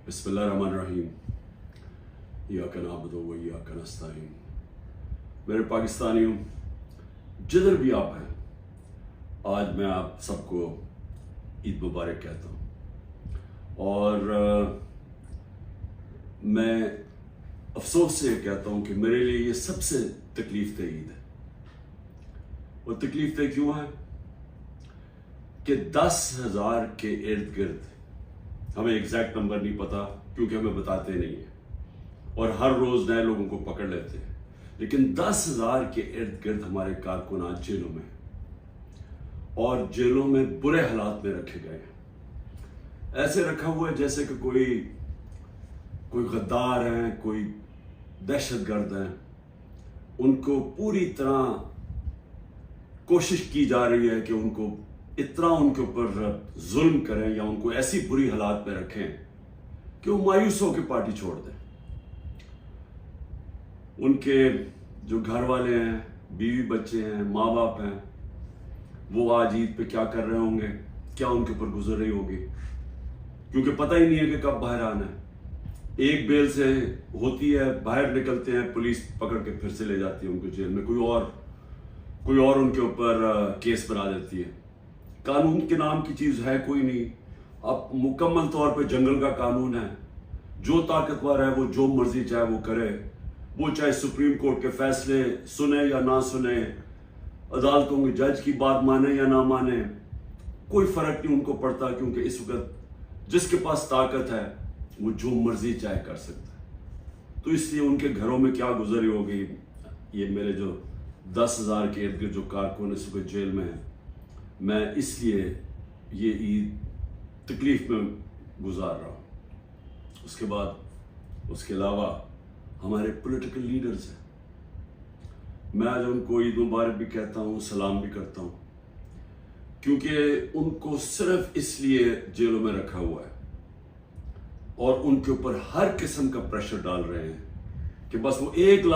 बिस्मिल्लाहिर्रहमानिर्रहीम। इय्याका नअबुदु व इय्याका नस्तईन। मेरे पाकिस्तानियों, जिधर भी आप हैं, आज मैं आप सबको ईद मुबारक कहता हूँ। और मैं अफसोस से कहता हूँ कि मेरे लिए ये सबसे तकलीफ दह ईद है। और तकलीफ दह क्यों है कि 10,000 के इर्द गिर्द, हमें एग्जैक्ट नंबर नहीं पता क्योंकि हमें बताते नहीं है और हर रोज नए लोगों को पकड़ लेते हैं, लेकिन 10,000 के इर्द गिर्द हमारे कारकुन आज जेलों में और जेलों में बुरे हालात में रखे गए हैं। ऐसे रखा हुआ है जैसे कि कोई गद्दार हैं, कोई दहशतगर्द हैं। उनको पूरी तरह कोशिश की जा रही है कि उनको इतना उनके ऊपर जुल्म करें या उनको ऐसी बुरी हालात में रखें कि वो मायूस होकर पार्टी छोड़ दें। उनके जो घर वाले हैं, बीवी बच्चे हैं, माँ बाप हैं, वो आज ईद पे क्या कर रहे होंगे, क्या उनके ऊपर गुजर रही होगी, क्योंकि पता ही नहीं है कि कब बाहर आना है। एक बेल से होती है, बाहर निकलते हैं, पुलिस पकड़ के फिर से ले जाती है उनको जेल में, कोई और उनके ऊपर केस बना देती है। कानून के नाम की चीज है कोई नहीं। अब मुकम्मल तौर पे जंगल का कानून है। जो ताकतवर है वो जो मर्जी चाहे वो करे, वो चाहे सुप्रीम कोर्ट के फैसले सुने या ना सुने, अदालतों के जज की बात माने या ना माने, कोई फर्क नहीं उनको पड़ता, क्योंकि इस वक्त जिसके पास ताकत है वो जो मर्जी चाहे कर सकता है। तो इसलिए उनके घरों में क्या गुजरी होगी, ये मेरे जो 10,000 के इर्द गिर्द जो कारकुन इस वक्त जेल में है, मैं इसलिए ये ईद तकलीफ में गुजार रहा हूँ। उसके अलावा हमारे पॉलिटिकल लीडर्स हैं, मैं आज उनको ईद मुबारक भी कहता हूँ, सलाम भी करता हूँ, क्योंकि उनको सिर्फ इसलिए जेलों में रखा हुआ है और उनके ऊपर हर किस्म का प्रेशर डाल रहे हैं कि बस वो एक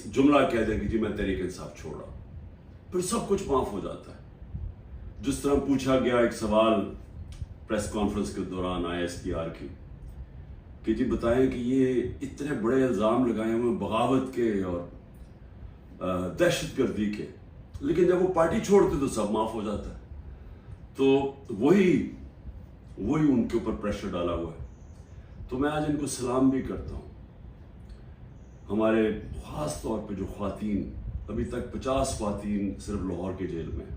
जुमला कह दें कि जी मैं तहरीक इंसाफ छोड़ रहा हूं, फिर सब कुछ माफ हो जाता है। जिस तरह पूछा गया एक सवाल प्रेस कॉन्फ्रेंस के दौरान ISPR की कि जी बताएं कि ये इतने बड़े इल्जाम लगाए हुए बगावत के और दहशतगर्दी के, लेकिन जब वो पार्टी छोड़ते तो सब माफ हो जाता है। तो वही उनके ऊपर प्रेशर डाला हुआ है। तो मैं आज इनको सलाम भी करता हूँ। हमारे खास तौर पे जो ख्वातीन, अभी तक 50 ख्वातीन सिर्फ लाहौर के जेल में,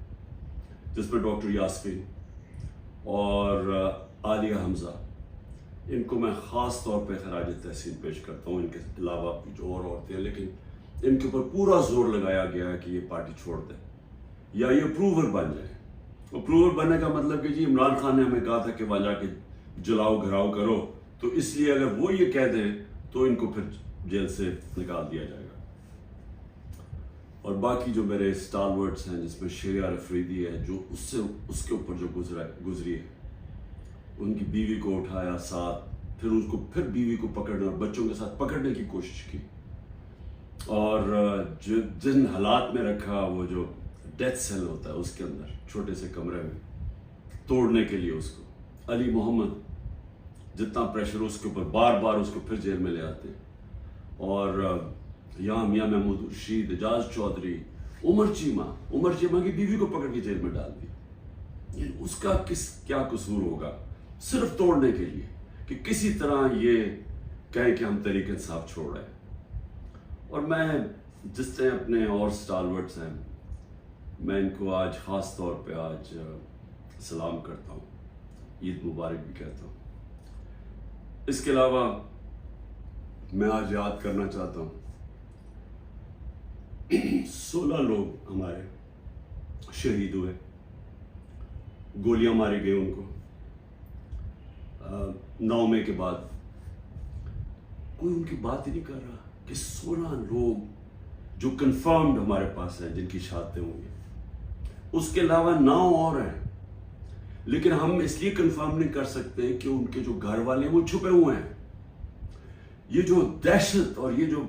जिसमें डॉक्टर यास्मीन और आलिया हमजा, इनको मैं ख़ास तौर पे खराज तहसीन पेश करता हूँ। इनके अलावा जो और औरतें हैं, लेकिन इनके ऊपर पूरा जोर लगाया गया है कि ये पार्टी छोड़ दें या ये अप्रूवर बन जाए। अप्रूवर बनने का मतलब कि जी इमरान खान ने हमें कहा था कि वहाँ जाके जलाओ घराव करो, तो इसलिए अगर वो ये कह दें तो इनको फिर जेल से निकाल दिया जाएगा। और बाकी जो मेरे स्टालवर्ड्स हैं, जिसमें शेरिया अफरीदी है, जो उसके ऊपर जो गुजरी है, उनकी बीवी को उठाया साथ, फिर बीवी को पकड़ने और बच्चों के साथ पकड़ने की कोशिश की, और जिन हालात में रखा, वो जो डेथ सेल होता है उसके अंदर छोटे से कमरे में, तोड़ने के लिए उसको अली मोहम्मद, जितना प्रेशर उसके ऊपर, बार बार उसको फिर जेल में ले आते हैं। और यहाँ मियाँ महमूद रशीद, एजाज चौधरी, उमर चीमा की बीवी को पकड़ के जेल में डाल दिया। उसका क्या कसूर होगा, सिर्फ तोड़ने के लिए कि किसी तरह ये कहें कि हम तहरीक इंसाफ छोड़ रहे हैं। और मैं जिस तरह अपने और स्टालवर्ड्स हैं, मैं इनको आज खास तौर पे आज सलाम करता हूँ, ईद मुबारक भी कहता हूँ। इसके अलावा मैं आज याद करना चाहता हूँ 16 लोग हमारे शहीद हुए, गोलियां मारी गई उनको 9 मई के बाद। कोई उनकी बात ही नहीं कर रहा कि 16 लोग जो कंफर्म्ड हमारे पास हैं जिनकी शहादतें हुई, उसके अलावा 9 और हैं, लेकिन हम इसलिए कंफर्म नहीं कर सकते कि उनके जो घर वाले वो छुपे हुए हैं। ये जो दहशत और ये जो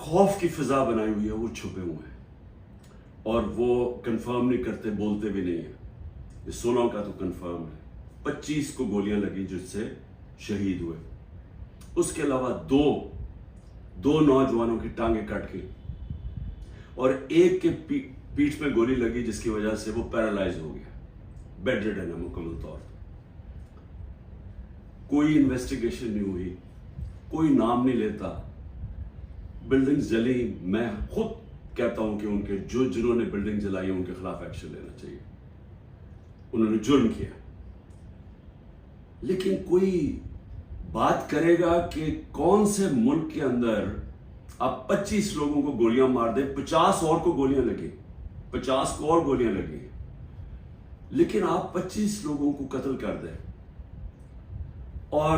खौफ की फिजा बनाई हुई है, वो छुपे हुए हैं और वो कंफर्म नहीं करते, बोलते भी नहीं है। ये 16 का तो कंफर्म है, 25 को गोलियां लगी जिससे शहीद हुए। उसके अलावा दो नौजवानों की टांगें कट गई और एक के पीठ में गोली लगी जिसकी वजह से वो पैरालाइज हो गया, बेड रिडन है मुकम्मल तौर पर। कोई इन्वेस्टिगेशन नहीं हुई, कोई नाम नहीं लेता, बिल्डिंग जली। मैं खुद कहता हूं कि उनके जिन्होंने बिल्डिंग जलाई उनके खिलाफ एक्शन लेना चाहिए, उन्होंने जुर्म किया। लेकिन कोई बात करेगा कि कौन से मुल्क के अंदर आप 25 लोगों को गोलियां मार दे, 50 और को गोलियां लगी, 50 को और गोलियां लगी, लेकिन आप 25 लोगों को कत्ल कर दें और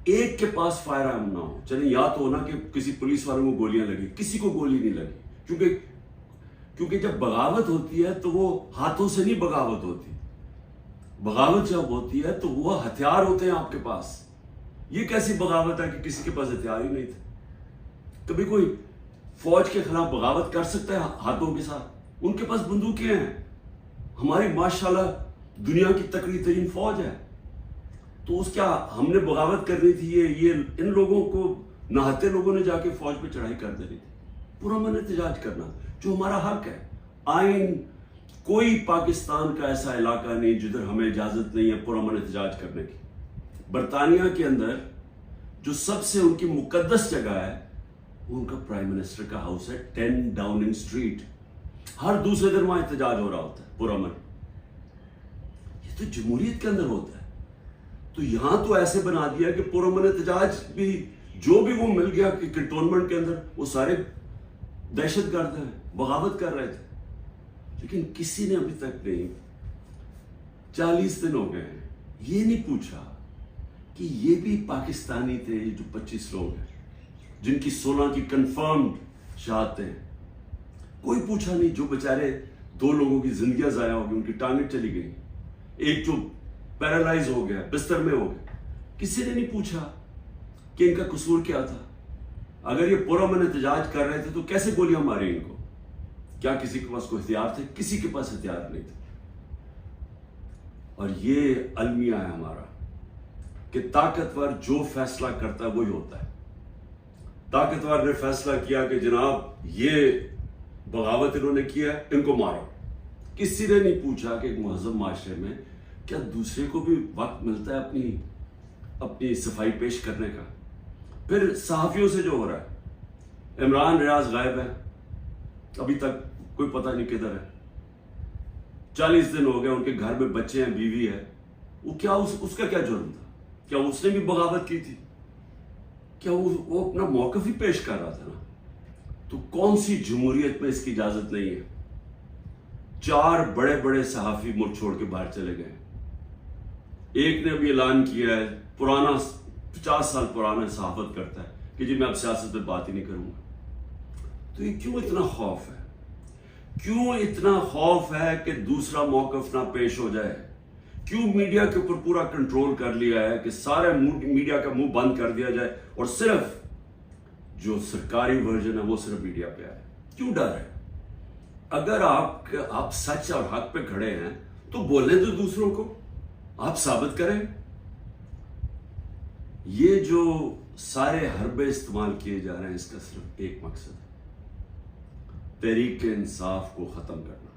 एक के पास फायर आर्म ना हो। चलिए या तो ना कि किसी पुलिस वालों को गोलियां लगी, किसी को गोली नहीं लगी, क्योंकि जब बगावत होती है तो वो हाथों से नहीं बगावत होती। बगावत जब होती है तो वो हथियार होते हैं आपके पास। ये कैसी बगावत है कि किसी के पास हथियार ही नहीं थे? कभी कोई फौज के खिलाफ बगावत कर सकता है हाथों के साथ? उनके पास बंदूकें हैं। हमारी माशाल्लाह दुनिया की तकड़ी तरीन फौज है। तो उस क्या हमने बगावत करनी थी? ये इन लोगों को नहाते लोगों ने जाके फौज पे चढ़ाई कर देनी थी, पुरअमन एहतजाज करना जो हमारा हक है। आइन कोई पाकिस्तान का ऐसा इलाका नहीं जिधर हमें इजाजत नहीं है पुरअमन एहतजाज करने की। बरतानिया के अंदर जो सबसे उनकी मुकद्दस जगह है वो उनका प्राइम मिनिस्टर का हाउस है, 10 डाउनिंग स्ट्रीट। हर दूसरे दिन वहां एहतजाज हो रहा होता है पुरअमन। ये तो जमहूरियत के अंदर होता है। तो यहां तो ऐसे बना दिया कि पुरअमन एहतजाज भी जो भी वो मिल गया कि कंटोनमेंट के अंदर वो सारे दहशतगर्द हैं, बगावत कर रहे थे। लेकिन किसी ने अभी तक नहीं, 40 दिन हो गए हैं, ये नहीं पूछा कि ये भी पाकिस्तानी थे जो 25 लोग हैं जिनकी 16 की कंफर्म्ड शहादतें हैं। कोई पूछा नहीं। जो बेचारे 2 लोगों की जिंदगियां जाया हो गई, उनकी टांगें चली गई, एक जो पैरालाइज हो गया, बिस्तर में हो गया, किसी ने नहीं पूछा कि इनका कसूर क्या था। अगर ये पुरअमन एहतजाज कर रहे थे तो कैसे गोलियां मारी इनको? क्या किसी के पास कोई हथियार थे? किसी के पास हथियार नहीं थे। और ये अलमिया है हमारा कि ताकतवर जो फैसला करता है वही होता है। ताकतवर ने फैसला किया कि जनाब ये बगावत इन्होंने किया, इनको मारो। किसी ने नहीं पूछा कि एक मुहज़्ज़म माशरे में क्या दूसरे को भी वक्त मिलता है अपनी सफाई पेश करने का? फिर सहाफियों से जो हो रहा है, इमरान रियाज गायब है, अभी तक कोई पता नहीं किधर है। 40 दिन हो गए, उनके घर में बच्चे हैं, बीवी है। वो क्या उसका क्या जुर्म था? क्या उसने भी बगावत की थी? क्या वो अपना मौकफ ही पेश कर रहा था ना? तो कौन सी जमहूरियत में इसकी इजाजत नहीं है? 4 बड़े बड़े सहाफी मुल्क छोड़ के बाहर चले गए। एक ने भी ऐलान किया है, पुराना 50 साल पुराना सहाफत करता है कि जी मैं अब सियासत पे बात ही नहीं करूंगा। तो ये क्यों इतना खौफ है? क्यों इतना खौफ है कि दूसरा मौकफ ना पेश हो जाए? क्यों मीडिया के ऊपर पूरा कंट्रोल कर लिया है कि सारे मीडिया का मुंह बंद कर दिया जाए और सिर्फ जो सरकारी वर्जन है वो सिर्फ मीडिया पे आए? क्यों डर है? अगर आप सच और हक पे खड़े हैं तो बोलने दो दूसरों को, आप साबित करें। ये जो सारे हरबे इस्तेमाल किए जा रहे हैं, इसका सिर्फ एक मकसद है, तहरीक इंसाफ को खत्म करना,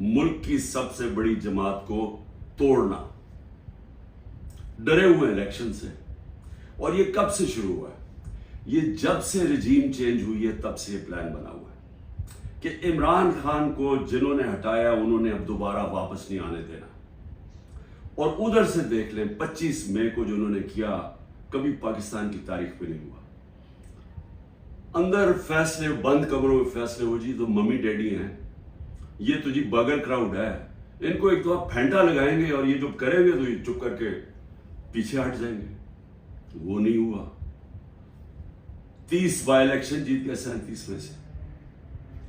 मुल्क की सबसे बड़ी जमात को तोड़ना। डरे हुए इलेक्शन से। और ये कब से शुरू हुआ है? ये जब से रिजीम चेंज हुई है तब से ये प्लान बना हुआ है कि इमरान खान को जिन्होंने हटाया उन्होंने अब दोबारा वापस नहीं आने देना। और उधर से देख लें 25 मई को जो उन्होंने किया, कभी पाकिस्तान की तारीख में नहीं हुआ। अंदर फैसले, बंद कमरों में फैसले हो जी, तो मम्मी डैडी हैं, ये तो जी बगल क्राउड है, इनको एक दफा फेंटा लगाएंगे और ये जो करेंगे तो ये चुप करके पीछे हट जाएंगे। वो नहीं हुआ। 30 बाय इलेक्शन जीत गया 37 में से।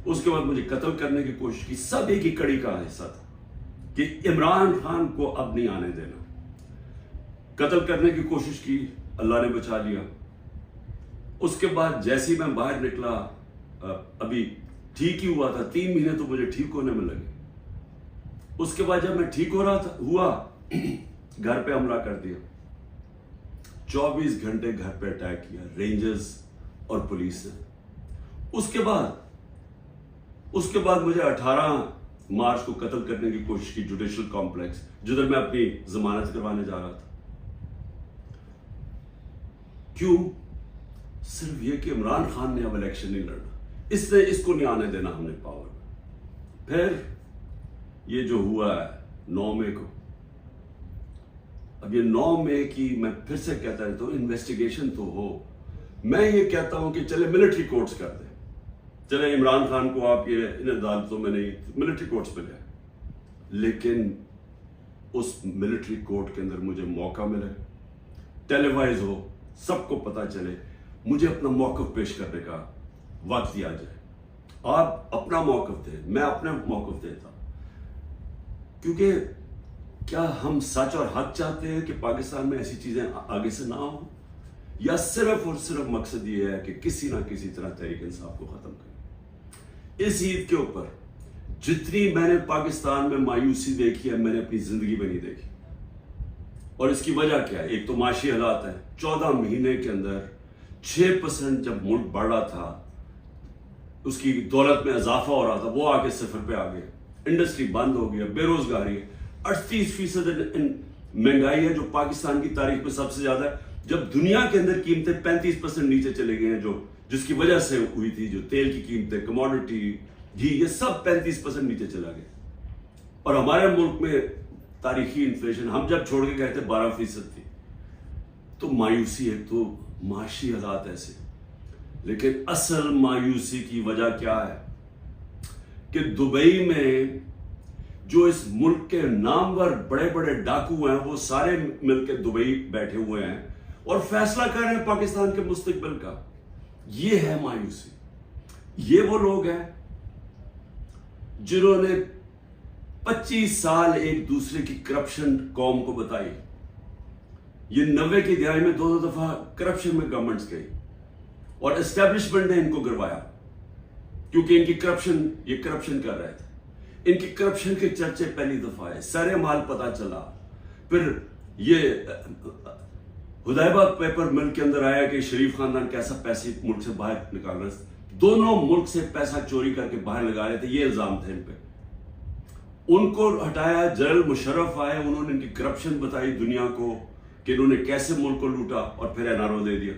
उसके बाद मुझे कत्ल करने की कोशिश की। सब एक ही कड़ी का हिस्सा था कि इमरान खान को अब नहीं आने देना। कत्ल करने की कोशिश की, अल्लाह ने बचा लिया। उसके बाद जैसे ही मैं बाहर निकला, अभी ठीक ही हुआ था, 3 महीने तो मुझे ठीक होने में लगे। उसके बाद जब मैं ठीक हो रहा था हुआ घर पे हमला कर दिया, 24 घंटे घर पे अटैक किया रेंजर्स और पुलिस ने। उसके बाद मुझे 18 मार्च को कत्ल करने की कोशिश की, जुडिशियल कॉम्प्लेक्स, जिधर मैं अपनी जमानत करवाने जा रहा था। क्यों? सिर्फ ये कि इमरान खान ने अब इलेक्शन नहीं लड़ना, इसलिए इसको नहीं आने देना हमने पावर में। फिर ये जो हुआ है 9 मई को, अब ये 9 मई की मैं फिर से कहता रहता हूं, इन्वेस्टिगेशन तो हो। मैं ये कहता हूं कि चले मिलिट्री कोर्ट्स कर दें, चले इमरान खान को आप ये इन अदालतों में नहीं, मिलिट्री कोर्ट्स पे गए, लेकिन उस मिलिट्री कोर्ट के अंदर मुझे मौका मिले, टेलीवाइज हो, सबको पता चले, मुझे अपना मौकफ पेश करने का वक्त दिया जाए। आप अपना मौकफ दें, मैं अपना मौकफ देता। क्योंकि क्या हम सच और हक चाहते हैं कि पाकिस्तान में ऐसी चीजें आगे से ना हो, या सिर्फ और सिर्फ मकसद ये है कि किसी ना किसी तरह तहरीक इंसाफ को खत्म करें? इस ईद के ऊपर जितनी मैंने पाकिस्तान में मायूसी देखी है, मैंने अपनी जिंदगी में नहीं देखी। और इसकी वजह क्या है? एक तो माशी हालात है। 14 महीने के अंदर 6% जब मुल्क बढ़ रहा था, उसकी दौलत में इजाफा हो रहा था, वो आके 0 पे आ गया। इंडस्ट्री बंद हो गया, बेरोजगारी है, 38% महंगाई है, जो पाकिस्तान की तारीख में सबसे ज्यादा है। जब दुनिया के अंदर कीमतें 35% नीचे चले गए हैं, जो जिसकी वजह से हुई थी, जो तेल की कीमतें, कमोडिटी, घी, ये सब 35% नीचे चला गया। और हमारे मुल्क में तारीखी इन्फ्लेशन हम जब छोड़ के गए थे 12% थी। तो मायूसी है, तो माशी हालात ऐसे। लेकिन असल मायूसी की वजह क्या है कि दुबई में जो इस मुल्क के नामवर बड़े बड़े डाकू हैं, वो सारे मिलकर दुबई बैठे हुए हैं और फैसला कर रहे हैं पाकिस्तान के मुस्तकबिल का। ये है मायूसी। ये वो लोग हैं जिन्होंने 25 साल एक दूसरे की करप्शन कौम को बताई। ये 90 की दिहाई में 2 दफा करप्शन में गवर्नमेंट्स गई और एस्टेब्लिशमेंट ने इनको गिरवाया, क्योंकि इनकी ये करप्शन कर रहे थे। इनकी करप्शन के चर्चे पहली दफा है, सारे माल पता चला। फिर ये हुदैबा पेपर मिल के अंदर आया कि शरीफ खानदान कैसा पैसे मुल्क से बाहर निकाल रहे थे, दोनों मुल्क से पैसा चोरी करके बाहर लगा रहे थे, ये इल्जाम थे इन पे। उनको हटाया, जनरल मुशर्रफ आए, उन्होंने इनकी करप्शन बताई दुनिया को कि इन्होंने कैसे मुल्क को लूटा, और फिर एनआरओ दे दिया।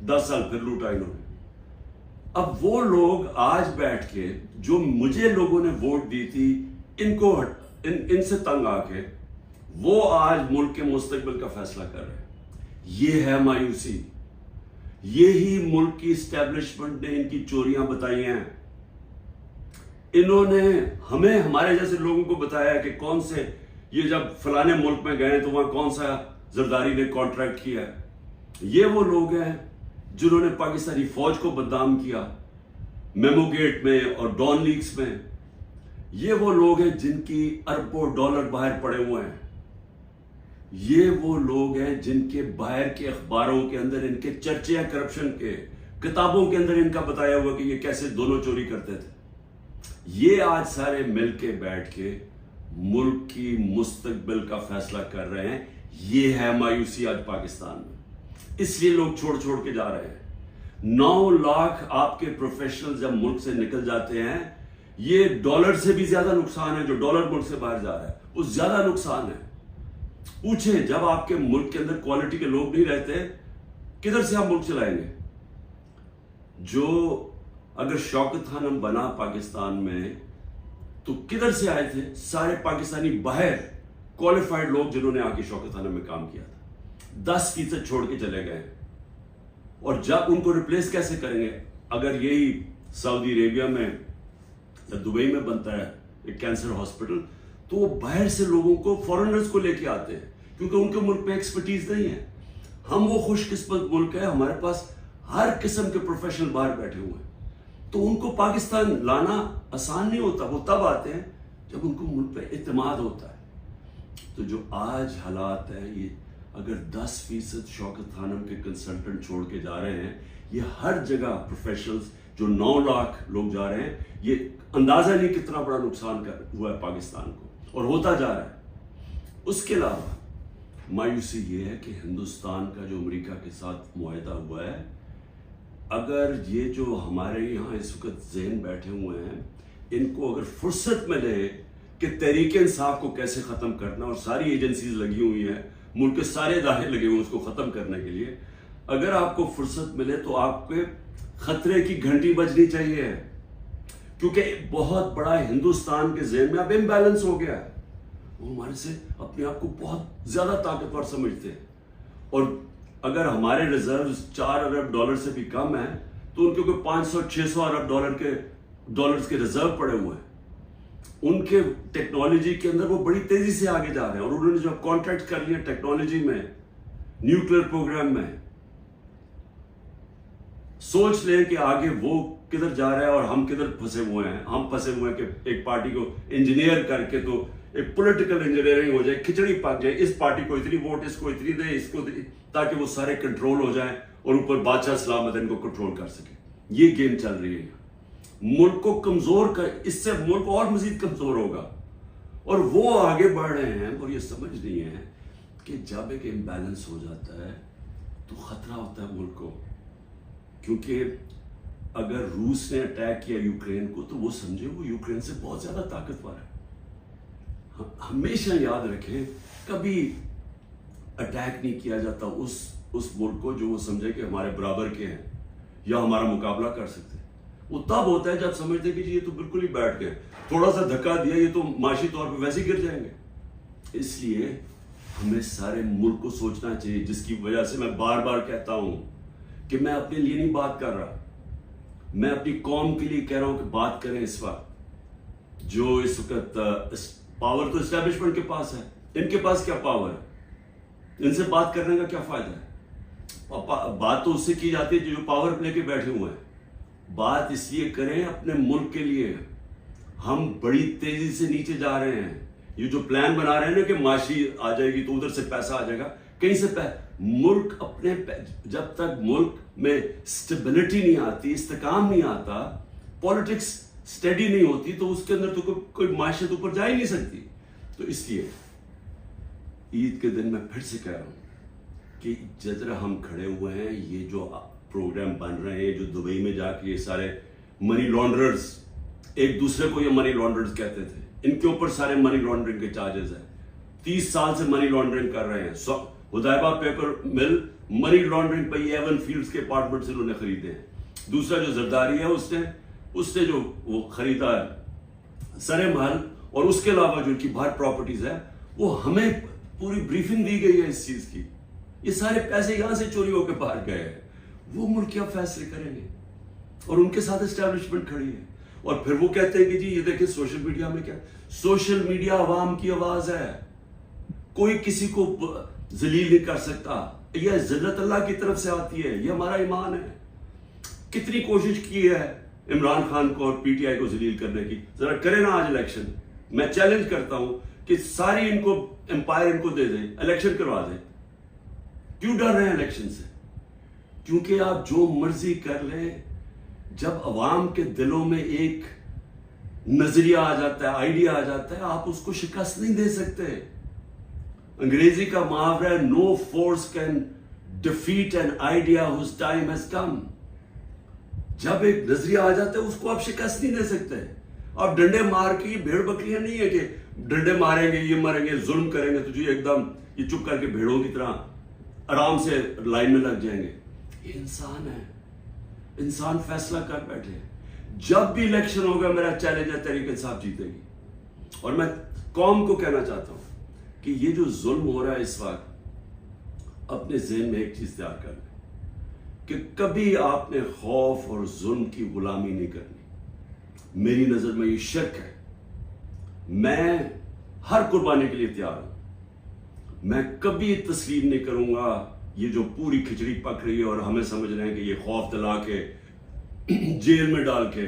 10 साल फिर लूटा इन्होंने। अब वो लोग आज बैठ के, जो मुझे लोगों ने वोट दी थी, इनको इनसे तंग आके वो आज मुल्क के मुस्तकबिल का फैसला कर रहे हैं। ये है मायूसी। यही मुल्क की एस्टेब्लिशमेंट ने इनकी चोरियां बताई हैं। इन्होंने हमें, हमारे जैसे लोगों को बताया कि कौन से, ये जब फलाने मुल्क में गए तो वहां कौन सा जरदारी ने कॉन्ट्रैक्ट किया है। ये वो लोग हैं जिन्होंने पाकिस्तानी फौज को बदनाम किया मेमोगेट में और डॉन लीक्स में। ये वो लोग हैं जिनकी अरबों डॉलर बाहर पड़े हुए हैं। ये वो लोग हैं जिनके बाहर के अखबारों के अंदर इनके चर्चे हैं करप्शन के, किताबों के अंदर इनका बताया हुआ कि ये कैसे दोनों चोरी करते थे। ये आज सारे मिलके बैठ के मुल्क की मुस्तकबिल का फैसला कर रहे हैं। ये है मायूसी आज पाकिस्तान में। इसलिए लोग छोड़ छोड़ के जा रहे हैं। 9 लाख आपके प्रोफेशनल जब मुल्क से निकल जाते हैं, ये डॉलर से भी ज्यादा नुकसान है। जो डॉलर मुल्क से बाहर जा रहा है वो ज्यादा नुकसान है। पूछे, जब आपके मुल्क के अंदर क्वालिटी के लोग नहीं रहते, किधर से आप मुल्क चलाएंगे? जो अगर शौकत खानम बना पाकिस्तान में तो किधर से आए थे? सारे पाकिस्तानी बाहर क्वालिफाइड लोग जिन्होंने आके शौकत खानम में काम किया था, 10% छोड़ के चले गए। और जब उनको रिप्लेस कैसे करेंगे? अगर यही सऊदी अरेबिया में या दुबई में बनता है एक कैंसर हॉस्पिटल, तो वो बाहर से लोगों को, फॉरेनर्स को लेके आते हैं, क्योंकि उनके मुल्क में एक्सपर्टीज नहीं है। हम वो खुशकिस्मत मुल्क है, हमारे पास हर किस्म के प्रोफेशनल बाहर बैठे हुए हैं। तो उनको पाकिस्तान लाना आसान नहीं होता। वो तब आते हैं जब उनको मुल्क पे इत्मीनान होता है। तो जो आज हालात है, ये अगर 10% शौकत खानम के कंसल्टेंट छोड़ के जा रहे हैं, ये हर जगह प्रोफेशनल्स, जो 9 लाख लोग जा रहे हैं, ये अंदाजा नहीं कितना बड़ा नुकसान हुआ है पाकिस्तान को, और होता जा रहा है। उसके अलावा मायूसी ये है कि हिंदुस्तान का जो अमेरिका के साथ मुआहदा हुआ है, अगर ये जो हमारे यहाँ इस वक्त ज़हन बैठे हुए हैं, इनको अगर फुर्सत मिले कि तहरीक इंसाफ को कैसे ख़त्म करना, और सारी एजेंसीज लगी हुई हैं, मुल्क के सारे इदारे लगे हुए हैं उसको ख़त्म करने के लिए, अगर आपको फुर्सत मिले तो आपके खतरे की घंटी बजनी चाहिए, क्योंकि बहुत बड़ा हिंदुस्तान के ज़हन में अब इम्बैलेंस हो गया है। वो हमारे से अपने आप को बहुत ज्यादा ताकतवर समझते हैं, और अगर हमारे रिजर्व 4 अरब डॉलर से भी कम है तो उनके कोई 500-600 अरब डॉलर्स के रिजर्व पड़े हुए हैं। उनके टेक्नोलॉजी के अंदर वो बड़ी तेजी से आगे जा रहे हैं, और उन्होंने जो कॉन्ट्रैक्ट कर लिया टेक्नोलॉजी में, न्यूक्लियर प्रोग्राम में, सोच लें कि आगे वो किधर जा रहा है और हम किधर फंसे हुए हैं। हम फंसे हुए हैं कि एक पार्टी को इंजीनियर करके तो एक पॉलिटिकल इंजीनियरिंग हो जाए, खिचड़ी पक जाए, इस पार्टी को इतनी वोट, इसको इतनी दे, इसको दे, ताकि वो सारे कंट्रोल हो जाए और ऊपर बादशाह सलामत इनको कंट्रोल कर सके। ये गेम चल रही है। मुल्क को कमजोर कर, इससे मुल्क और मजीद कमजोर होगा, और वो आगे बढ़ रहे हैं और ये समझ नहीं है कि जब एक इम्बैलेंस हो जाता है तो खतरा होता है मुल्क को। क्योंकि अगर रूस ने अटैक किया यूक्रेन को तो वो समझे वो यूक्रेन से बहुत ज्यादा ताकतवर है। हमेशा याद रखें, कभी अटैक नहीं किया जाता उस मुल्क को जो वो समझे कि हमारे बराबर के हैं या हमारा मुकाबला कर सकते हैं। वो तब होता है जब समझते कि जी ये तो बिल्कुल ही बैठ गए, थोड़ा सा धक्का दिया ये तो माशी तौर पे वैसे ही गिर जाएंगे। इसलिए हमें सारे मुल्क को सोचना चाहिए, जिसकी वजह से मैं बार बार कहता हूं कि मैं अपने लिए नहीं बात कर रहा, मैं अपनी कौम के लिए कह रहा हूं कि बात करें। इस वक्त जो इस वक्त पावर तो एस्टेब्लिशमेंट के पास है, इनके पास क्या पावर है, इनसे बात करने का क्या फायदा है? बात तो उससे की जाती है जो पावर लेके बैठे हुए हैं। बात इसलिए करें अपने मुल्क के लिए। हम बड़ी तेजी से नीचे जा रहे हैं। ये जो प्लान बना रहे हैं ना कि माशी आ जाएगी तो उधर से पैसा आ जाएगा, कहीं से मुल्क अपने जब तक मुल्क में स्टेबिलिटी नहीं आती, इस्तेकाम नहीं आता, पॉलिटिक्स स्टडी नहीं होती, तो उसके अंदर तो कोई माशियत ऊपर जा ही नहीं सकती। तो इसलिए ईद के दिन मैं फिर से कह रहा हूं कि जरा हम खड़े हुए हैं। ये जो प्रोग्राम बन रहे हैं, जो दुबई में जाके ये सारे मनी लॉन्ड्रर्स, एक दूसरे को ये मनी लॉन्ड्रर्स कहते थे, इनके ऊपर सारे मनी लॉन्ड्रिंग के चार्जेस हैं। 30 साल से मनी लॉन्ड्रिंग कर रहे हैं। हुदैबा पेपर मिल मनी लॉन्ड्रिंग पे एवन फील्ड्स के अपार्टमेंट से उन्होंने खरीदे हैं। दूसरा जो जरदारी है उसने जो वो खरीदा है सरे महल, और उसके अलावा जो उनकी बाहर प्रॉपर्टीज है, वो हमें पूरी ब्रीफिंग दी गई है इस चीज की। ये सारे पैसे यहां से चोरी होकर बाहर गए हैं। वो मुल्क क्या फैसले करेंगे, और उनके साथ एस्टैब्लिशमेंट खड़ी है। और फिर वो कहते हैं कि जी ये देखिए सोशल मीडिया में क्या, सोशल मीडिया अवाम की आवाज है, कोई किसी को जलील नहीं कर सकता। यह जिल्लत अल्लाह की तरफ से आती है, यह हमारा ईमान है। कितनी कोशिश की है इमरान खान को और पीटीआई को जलील करने की, जरा करें ना आज इलेक्शन। मैं चैलेंज करता हूं कि सारी इनको एम्पायर इनको दे दें, इलेक्शन करवा दें। क्यों डर रहे हैं इलेक्शन से? क्योंकि आप जो मर्जी कर लें, जब अवाम के दिलों में एक नजरिया आ जाता है, आइडिया आ जाता है, आप उसको शिकस्त नहीं दे सकते। अंग्रेजी का मुहावरा है, no force can defeat an idea whose time has come. जब एक नजरिया आ जाता है उसको आप शिकस्त नहीं दे सकते। आप डंडे मार के, ये भेड़ बकरियां नहीं है कि डंडे मारेंगे, ये मरेंगे, जुल्म करेंगे तो जी एकदम ये चुप करके भेड़ों की तरह आराम से लाइन में लग जाएंगे। ये इंसान है, इंसान फैसला कर बैठे हैं। जब भी इलेक्शन होगा, मेरा चैलेंज है, तहरीक इंसाफ जीतेगी। और मैं कौम को कहना चाहता हूं कि ये जो जुल्म हो रहा है इस वक्त, अपने ज़हन में एक चीज तैयार कर लें कि कभी आपने खौफ और जुल्म की गुलामी नहीं करनी। मेरी नजर में ये शिर्क है। मैं हर कुर्बानी के लिए तैयार हूं। मैं कभी तस्लीम नहीं करूंगा ये जो पूरी खिचड़ी पक रही है और हमें समझ रहे हैं कि ये खौफ दिला के जेल में डाल के,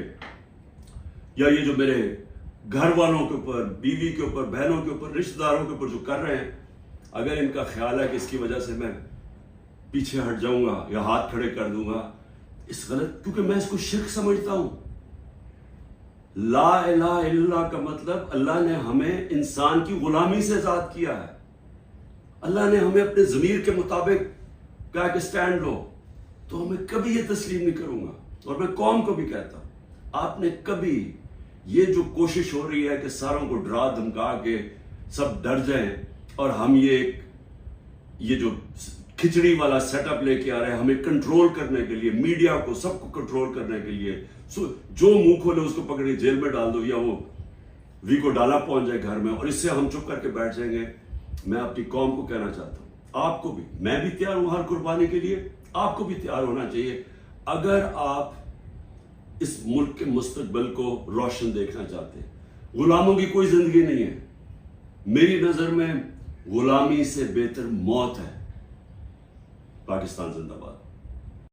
या ये जो मेरे घर वालों के ऊपर, बीवी के ऊपर, बहनों के ऊपर, रिश्तेदारों के ऊपर जो कर रहे हैं, अगर इनका ख्याल है कि इसकी वजह से मैं पीछे हट जाऊंगा या हाथ खड़े कर दूंगा, इस गलत, क्योंकि मैं इसको शिर्क समझता हूं। ला इलाहा इल्लल्लाह का मतलब अल्लाह ने हमें इंसान की गुलामी से आजाद किया है। अल्लाह ने हमें अपने ज़मीर के मुताबिक कहा कि स्टैंड लो, तो हमें कभी ये तस्लीम नहीं करूंगा। और मैं कौम को भी कहता, आपने कभी ये जो कोशिश हो रही है कि सारों को डरा धमका के सब डर जाएं और हम ये जो खिचड़ी वाला सेटअप लेके आ रहे हैं हमें कंट्रोल करने के लिए, मीडिया को सबको कंट्रोल करने के लिए, जो मुंह खोले उसको पकड़े जेल में डाल दो या वो को डाला पहुंच जाए घर में और इससे हम चुप करके बैठ जाएंगे। मैं अपनी कौम को कहना चाहता हूं, आपको भी, मैं भी तैयार हूं हर कुर्बानी के लिए, आपको भी तैयार होना चाहिए। अगर आप इस मुल्क के मुस्तकबिल को रोशन देखना चाहते हैं, गुलामों की कोई जिंदगी नहीं है। मेरी नजर में गुलामी से बेहतर मौत है। पाकिस्तान जिंदाबाद।